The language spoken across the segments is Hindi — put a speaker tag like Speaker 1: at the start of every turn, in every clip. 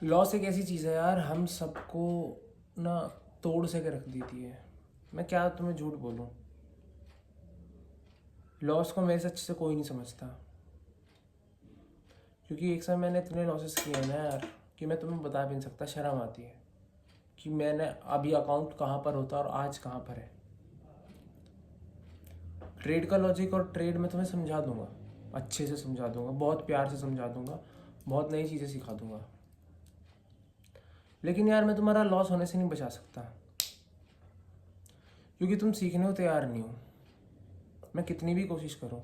Speaker 1: लॉस एक ऐसी चीज़ है यार, हम सबको ना तोड़ से के रख देती है। मैं क्या तुम्हें झूठ बोलूँ, लॉस को मेरे से अच्छे से कोई नहीं समझता। क्योंकि एक समय मैंने इतने लॉसेस किए हैं ना यार, कि मैं तुम्हें बता भी नहीं सकता, शर्म आती है कि मैंने अभी अकाउंट कहाँ पर होता और आज कहाँ पर है। ट्रेड का लॉजिक और ट्रेड में तुम्हें समझा दूंगा, अच्छे से समझा दूंगा, बहुत प्यार से समझा दूंगा, बहुत नई चीज़ें सिखा दूंगा। लेकिन यार मैं तुम्हारा लॉस होने से नहीं बचा सकता, क्योंकि तुम सीखने को तैयार नहीं हो। मैं कितनी भी कोशिश करूँ,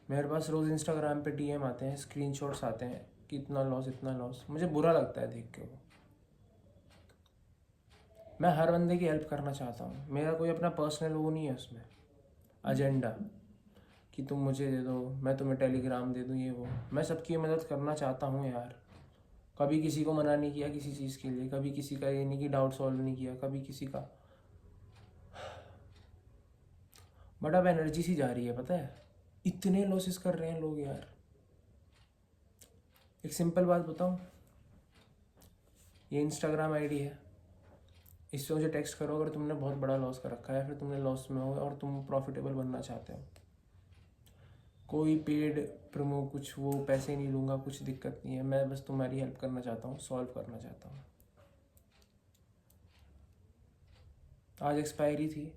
Speaker 1: मेरे पास रोज़ इंस्टाग्राम पे डीएम आते हैं, स्क्रीनशॉट्स आते हैं कि इतना लॉस इतना लॉस, मुझे बुरा लगता है देख के वो। मैं हर बंदे की हेल्प करना चाहता हूँ, मेरा कोई अपना पर्सनल वो नहीं है उसमें एजेंडा कि तुम मुझे दे दो, मैं तुम्हें टेलीग्राम दे दूँ, ये वो। मैं सबकी मदद करना चाहता हूँ यार, कभी किसी को मना नहीं किया किसी चीज़ के लिए, कभी किसी का ये नहीं कि डाउट सॉल्व नहीं किया, कभी किसी का। बट अब एनर्जी सी जा रही है, पता है, इतने लॉसेस कर रहे हैं लोग यार। एक सिंपल बात बताऊँ, ये इंस्टाग्राम आईडी है, इससे मुझे टेक्स्ट करो अगर तुमने बहुत बड़ा लॉस कर रखा है या फिर तुमने लॉस में हो और तुम प्रॉफिटेबल बनना चाहते हो। कोई पेड प्रमो कुछ वो पैसे नहीं लूँगा, कुछ दिक्कत नहीं है, मैं बस तुम्हारी हेल्प करना चाहता हूँ, सॉल्व करना चाहता हूँ। आज एक्सपायरी थी,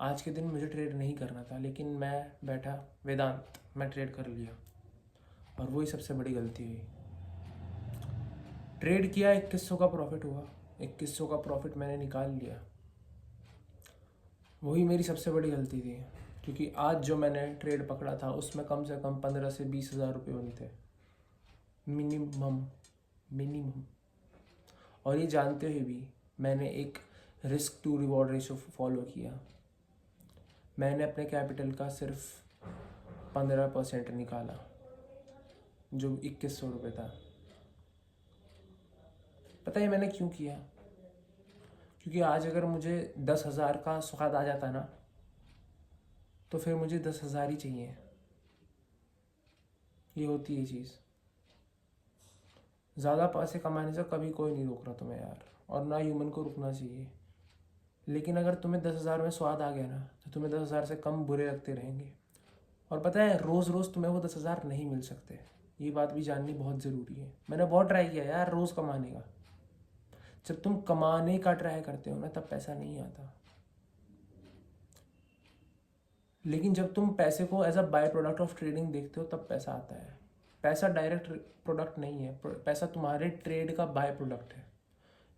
Speaker 1: आज के दिन मुझे ट्रेड नहीं करना था, लेकिन मैं बैठा वेदांत, मैं ट्रेड कर लिया, और वही सबसे बड़ी गलती हुई। ट्रेड किया, 2100 का प्रॉफिट हुआ, 2100 का प्रॉफिट मैंने निकाल लिया, वही मेरी सबसे बड़ी गलती थी। क्योंकि आज जो मैंने ट्रेड पकड़ा था उसमें कम से कम 15 से 20 हज़ार रुपये बनते, मिनिमम मिनिमम। और ये जानते हुए भी मैंने एक risk to reward ratio follow किया। मैंने अपने कैपिटल का सिर्फ 15% निकाला, जो 2100 रुपये था। पता है मैंने क्यों किया? क्योंकि आज अगर मुझे 10,000 का स्वाद आ जाता ना, तो फिर मुझे 10,000 ही चाहिए। ये होती है चीज़। ज़्यादा पैसे कमाने से कभी कोई नहीं रोक रहा तुम्हें यार, और ना ह्यूमन को रुकना चाहिए। लेकिन अगर तुम्हें 10,000 में स्वाद आ गया ना, तो तुम्हें 10,000 से कम बुरे लगते रहेंगे। और पता है रोज़ रोज़ तुम्हें वो 10,000 नहीं मिल सकते, ये बात भी जाननी बहुत ज़रूरी है। मैंने बहुत ट्राई किया यार रोज़ कमाने का। जब तुम कमाने का ट्राई करते हो ना, तब पैसा नहीं आता। लेकिन जब तुम पैसे को as a by product of trading देखते हो, तब पैसा आता है। पैसा डायरेक्ट प्रोडक्ट नहीं है, पैसा तुम्हारे ट्रेड का बाय प्रोडक्ट है।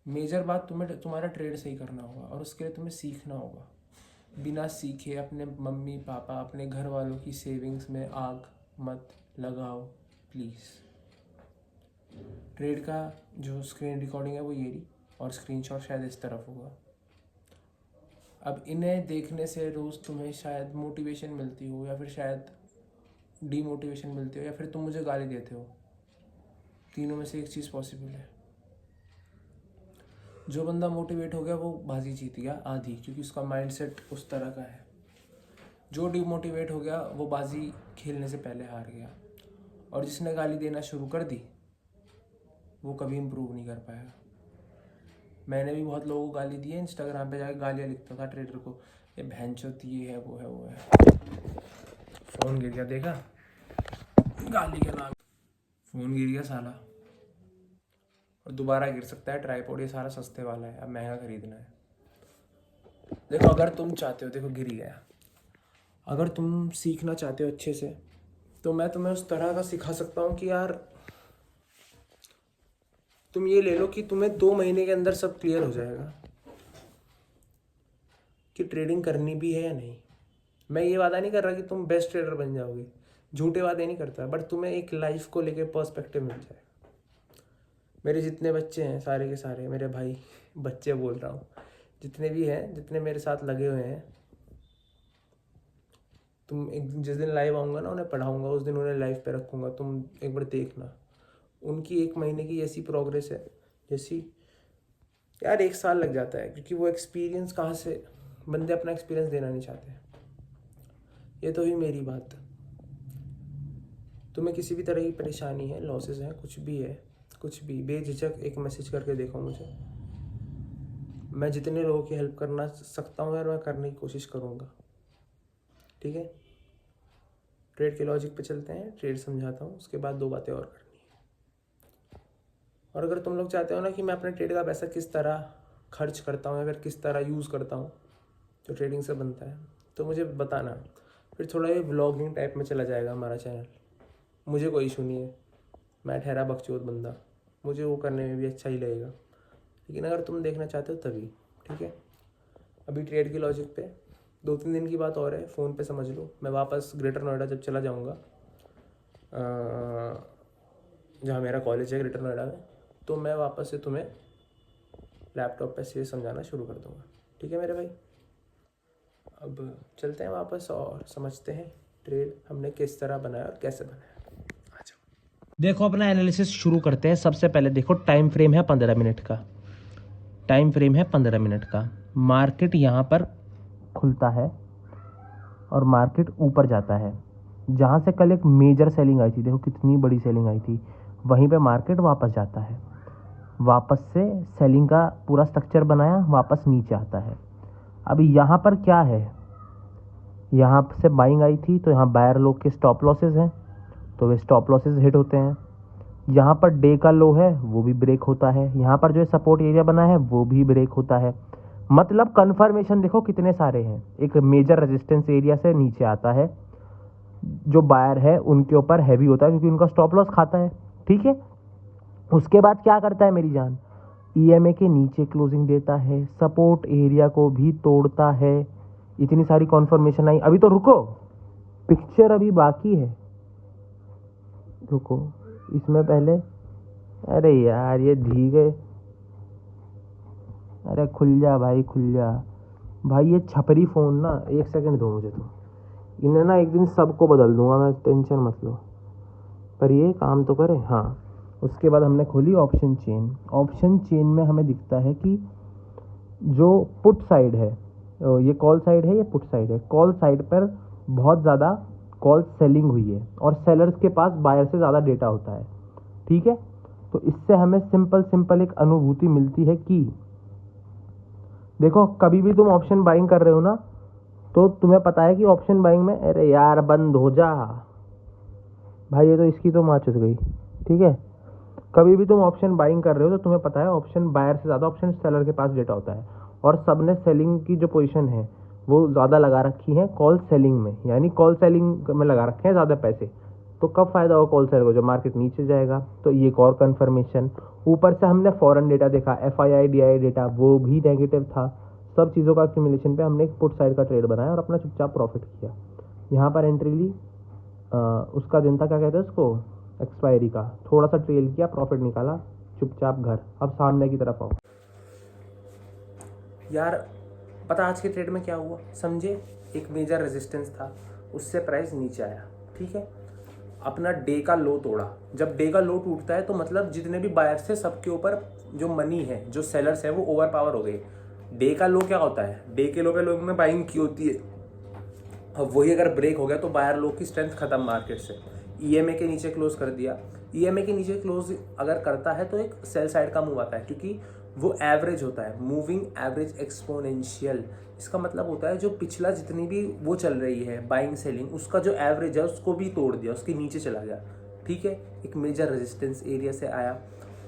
Speaker 1: मेजर बात तुम्हें तुम्हारा ट्रेड सही करना होगा, और उसके लिए तुम्हें सीखना होगा। बिना सीखे अपने मम्मी पापा अपने घर वालों की सेविंग्स में आग मत लगाओ प्लीज़। ट्रेड का जो स्क्रीन रिकॉर्डिंग है वो ये रही, और स्क्रीनशॉट शायद इस तरफ होगा। अब इन्हें देखने से रोज़ तुम्हें शायद मोटिवेशन मिलती हो, या फिर शायद डीमोटिवेशन मिलती हो, या फिर तुम मुझे गाली देते हो। तीनों में से एक चीज़ पॉसिबल है। जो बंदा मोटिवेट हो गया वो बाजी जीत गया आधी, क्योंकि उसका माइंडसेट उस तरह का है। जो डिमोटिवेट हो गया वो बाजी खेलने से पहले हार गया, और जिसने गाली देना शुरू कर दी वो कभी इम्प्रूव नहीं कर पाएगा। मैंने भी बहुत लोगों को गाली दी है, इंस्टाग्राम पे जाकर गालियाँ लिखता था ट्रेडर को, ये भैंचोद ये है वो है वो है। फ़ोन गिर गया, देखा? गाली के नाम फ़ोन गिर गया साला, और दोबारा गिर सकता है। ट्राईपॉड ये सारा सस्ते वाला है, अब महंगा खरीदना है। देखो अगर तुम चाहते हो, देखो गिर ही गया, अगर तुम सीखना चाहते हो अच्छे से, तो मैं तुम्हें उस तरह का सिखा सकता हूँ कि यार तुम ये ले लो कि तुम्हें 2 महीने के अंदर सब क्लियर हो जाएगा कि ट्रेडिंग करनी भी है या नहीं। मैं ये वादा नहीं कर रहा कि तुम बेस्ट ट्रेडर बन जाओगे, झूठे वादे नहीं करता, बट तुम्हें एक लाइफ को लेके पर्सपेक्टिव मिल जाए। मेरे जितने बच्चे हैं सारे के सारे मेरे भाई, बच्चे बोल रहा हूँ, जितने भी हैं, जितने मेरे साथ लगे हुए हैं, तुम एक जिस दिन लाइव आऊँगा ना, उन्हें पढ़ाऊँगा, उस दिन उन्हें लाइव पे रखूँगा, तुम एक बार देखना। उनकी 1 महीने की ऐसी प्रोग्रेस है जैसी यार 1 साल लग जाता है, क्योंकि वो एक्सपीरियंस कहाँ से, बंदे अपना एक्सपीरियंस देना नहीं चाहते। ये तो ही मेरी बात। तुम्हें किसी भी तरह की परेशानी है, लॉसेस हैं, कुछ भी है, कुछ भी बेझिझक एक मैसेज करके देखो मुझे। मैं जितने लोगों की हेल्प करना सकता हूँ यार मैं करने की कोशिश करूँगा, ठीक है। ट्रेड के लॉजिक पे चलते हैं, ट्रेड समझाता हूँ, उसके बाद 2 बातें और करनी है। और अगर तुम लोग चाहते हो ना कि मैं अपने ट्रेड का पैसा किस तरह खर्च करता हूँ या फिर किस तरह यूज़ करता हूँ जो ट्रेडिंग से बनता है, तो मुझे बताना। फिर थोड़ा ये व्लॉगिंग टाइप में चला जाएगा हमारा चैनल। मुझे कोई इशू नहीं है, मैं ठहरा बकचोद बंदा, मुझे वो करने में भी अच्छा ही लगेगा। लेकिन अगर तुम देखना चाहते हो तभी, ठीक है। अभी ट्रेड की लॉजिक पे 2-3 दिन की बात और है, फ़ोन पे समझ लो। मैं वापस ग्रेटर नोएडा जब चला जाऊँगा, जहाँ मेरा कॉलेज है ग्रेटर नोएडा में, तो मैं वापस से तुम्हें लैपटॉप पे से समझाना शुरू कर दूँगा, ठीक है मेरे भाई। अब चलते हैं वापस और समझते हैं ट्रेड हमने किस तरह बनाया और कैसे बनाया। आ जाओ,
Speaker 2: देखो अपना एनालिसिस शुरू करते हैं। सबसे पहले देखो टाइम फ्रेम है 15 मिनट का, टाइम फ्रेम है 15 मिनट का। मार्केट यहाँ पर खुलता है और मार्केट ऊपर जाता है। जहाँ से कल एक मेजर सेलिंग आई थी, देखो कितनी बड़ी सेलिंग आई थी, वहीं पे मार्केट वापस जाता है। वापस से सेलिंग का पूरा स्ट्रक्चर बनाया, वापस नीचे आता है। अभी यहाँ पर क्या है, यहाँ से बाइंग आई थी तो यहाँ बायर लोग के स्टॉप लॉसेस हैं, तो वे स्टॉप लॉसेस हिट होते हैं। यहाँ पर डे का लो है वो भी ब्रेक होता है। यहाँ पर जो सपोर्ट एरिया बना है वो भी ब्रेक होता है। मतलब कन्फर्मेशन देखो कितने सारे हैं। एक मेजर रेजिस्टेंस एरिया से नीचे आता है, जो बायर है उनके ऊपर हैवी होता है क्योंकि उनका स्टॉप लॉस खाता है, ठीक है। उसके बाद क्या करता है मेरी जान, ईएमए के नीचे क्लोजिंग देता है, सपोर्ट एरिया को भी तोड़ता है। इतनी सारी कॉन्फर्मेशन आई। अभी तो रुको, पिक्चर अभी बाकी है, रुको इसमें पहले। अरे यार ये धी गए, अरे खुल जा भाई खुल जा भाई। ये छपरी फ़ोन ना, 1 सेकंड दो मुझे, तो इन्हें ना एक दिन सबको बदल दूंगा मैं, टेंशन मत लो, पर ये काम तो करे। हाँ, उसके बाद हमने खोली ऑप्शन चेन। ऑप्शन चेन में हमें दिखता है कि जो पुट साइड है, ये कॉल साइड है, ये पुट साइड है। कॉल साइड पर बहुत ज़्यादा कॉल सेलिंग हुई है और सेलर्स के पास बायर से ज़्यादा डेटा होता है, ठीक है। तो इससे हमें सिंपल एक अनुभूति मिलती है कि देखो कभी भी तुम ऑप्शन बाइंग कर रहे हो ना, तो तुम्हें पता है कि ऑप्शन बाइंग में, अरे यार बंद हो जा भाई, ये तो इसकी तो माँ चुस गई, ठीक है। कभी भी तुम ऑप्शन बाइंग कर रहे हो तो तुम्हें पता है ऑप्शन बायर से ज़्यादा ऑप्शन सेलर के पास डेटा होता है, और सबने सेलिंग की जो पोजीशन है वो ज़्यादा लगा रखी है कॉल सेलिंग में, यानी कॉल सेलिंग में लगा रखे हैं ज़्यादा पैसे। तो कब फायदा होगा कॉल सेलर को, जब मार्केट नीचे जाएगा। तो ये एक और कन्फर्मेशन। ऊपर से हमने फॉरेन डेटा देखा, FII DI डेटा, वो भी नेगेटिव था। सब चीज़ों का एक्यूमुलेशन पे हमने एक पुट साइड का ट्रेड बनाया और अपना चुपचाप प्रॉफिट किया। यहाँ पर एंट्री ली, उसका दिन था, क्या कहते हैं उसको, एक्सपायरी का। थोड़ा सा ट्रेल किया, प्रॉफिट निकाला, चुपचाप घर। अब सामने की तरफ आओ
Speaker 1: यार पता आज के ट्रेड में क्या हुआ समझे। एक मेजर रेजिस्टेंस था, उससे प्राइस नीचे आया, ठीक है। अपना डे का लो तोड़ा। जब डे का लो टूटता है तो मतलब जितने भी बायर्स थे सबके ऊपर जो मनी है, जो सेलर्स है, वो ओवर पावर हो गए। डे का लो क्या होता है, डे के लो पे लोगों ने बाइंग की होती है, अब वही अगर ब्रेक हो गया तो बायर लोग की स्ट्रेंथ खत्म मार्केट से। ईएमए के नीचे क्लोज कर दिया। ईएमए के नीचे क्लोज अगर करता है तो एक सेल साइड का मूव आता है, क्योंकि वो एवरेज होता है, मूविंग एवरेज एक्सपोनेंशियल। इसका मतलब होता है जो पिछला जितनी भी वो चल रही है बाइंग सेलिंग, उसका जो एवरेज है उसको भी तोड़ दिया, उसके नीचे चला गया, ठीक है। एक मेजर रेजिस्टेंस एरिया से आया।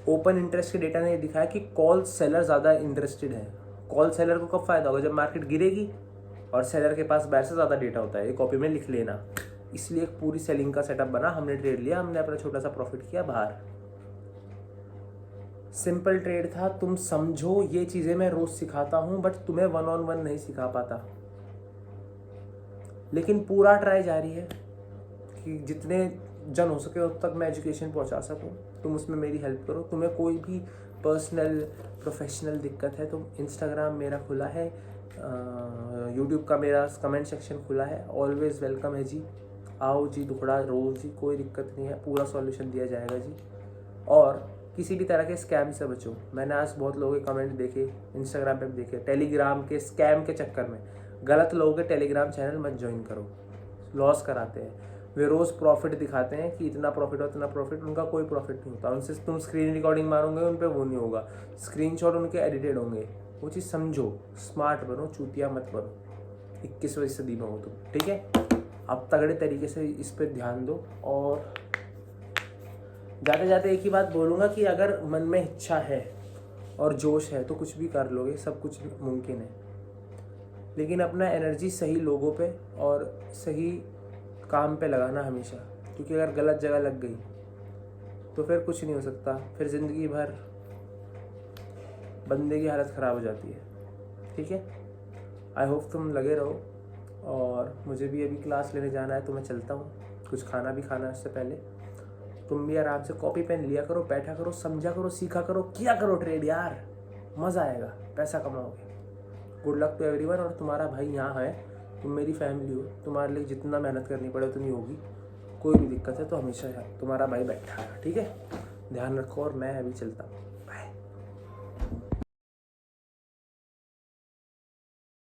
Speaker 1: ओपन इंटरेस्ट के डेटा ने दिखाया कि कॉल सेलर ज़्यादा इंटरेस्टेड है। कॉल सेलर को कब फायदा होगा, जब मार्केट गिरेगी और सेलर के पास बायर से ज़्यादा डेटा होता है। ये कॉपी में लिख लेना। इसलिए एक पूरी सेलिंग का सेटअप बना, हमने ट्रेड लिया, हमने अपना छोटा सा प्रॉफिट किया बाहर। सिंपल ट्रेड था, तुम समझो। ये चीज़ें मैं रोज़ सिखाता हूँ बट तुम्हें 1-on-1 नहीं सिखा पाता, लेकिन पूरा ट्राई जारी है कि जितने जन हो सके उस तक मैं एजुकेशन पहुँचा सकूँ। तुम उसमें मेरी हेल्प करो। तुम्हें कोई भी पर्सनल प्रोफेशनल दिक्कत है तो इंस्टाग्राम मेरा खुला है, यूट्यूब का मेरा कमेंट सेक्शन खुला है, ऑलवेज़ वेलकम है जी। आओ जी, दुखड़ा रोज़ जी, कोई दिक्कत नहीं है, पूरा सॉल्यूशन दिया जाएगा जी। और किसी भी तरह के स्कैम से बचो। मैंने आज बहुत लोगों के कमेंट देखे, इंस्टाग्राम पे भी देखे, टेलीग्राम के स्कैम के चक्कर में गलत लोगों के टेलीग्राम चैनल मत ज्वाइन करो, लॉस कराते हैं। वे रोज़ प्रॉफिट दिखाते हैं कि इतना प्रॉफिट और इतना प्रॉफिट, उनका कोई प्रॉफिट नहीं होता। उनसे तुम स्क्रीन रिकॉर्डिंग मारोगे उन पे वो नहीं होगा, स्क्रीनशॉट उनके एडिटेड होंगे। वो चीज़ समझो, स्मार्ट बनो, चूतिया मत बनो। 21वीं सदी में हो तुम, ठीक है। अब तगड़े तरीके से इस पर ध्यान दो। और जाते जाते एक ही बात बोलूँगा कि अगर मन में इच्छा है और जोश है तो कुछ भी कर लोगे, सब कुछ मुमकिन है। लेकिन अपना एनर्जी सही लोगों पे और सही काम पे लगाना हमेशा, क्योंकि अगर गलत जगह लग गई तो फिर कुछ नहीं हो सकता, फिर ज़िंदगी भर बंदे की हालत ख़राब हो जाती है, ठीक है। आई होप तुम लगे रहो। और मुझे भी अभी क्लास लेने जाना है तो मैं चलता हूँ, कुछ खाना भी खाना है उससे पहले। तुम भी आराम से कॉपी पेन लिया करो, बैठा करो, समझा करो, सीखा करो, किया करो ट्रेड यार, मज़ा आएगा, पैसा कमाओगे। Good luck to everyone. और तुम्हारा भाई यहाँ है, तुम मेरी फैमिली हो, तुम्हारे लिए जितना मेहनत करनी पड़े उतनी होगी। कोई भी दिक्कत है तो हमेशा तुम्हारा भाई बैठा है, ठीक है। ध्यान रखो और मैं अभी चलता हूँ।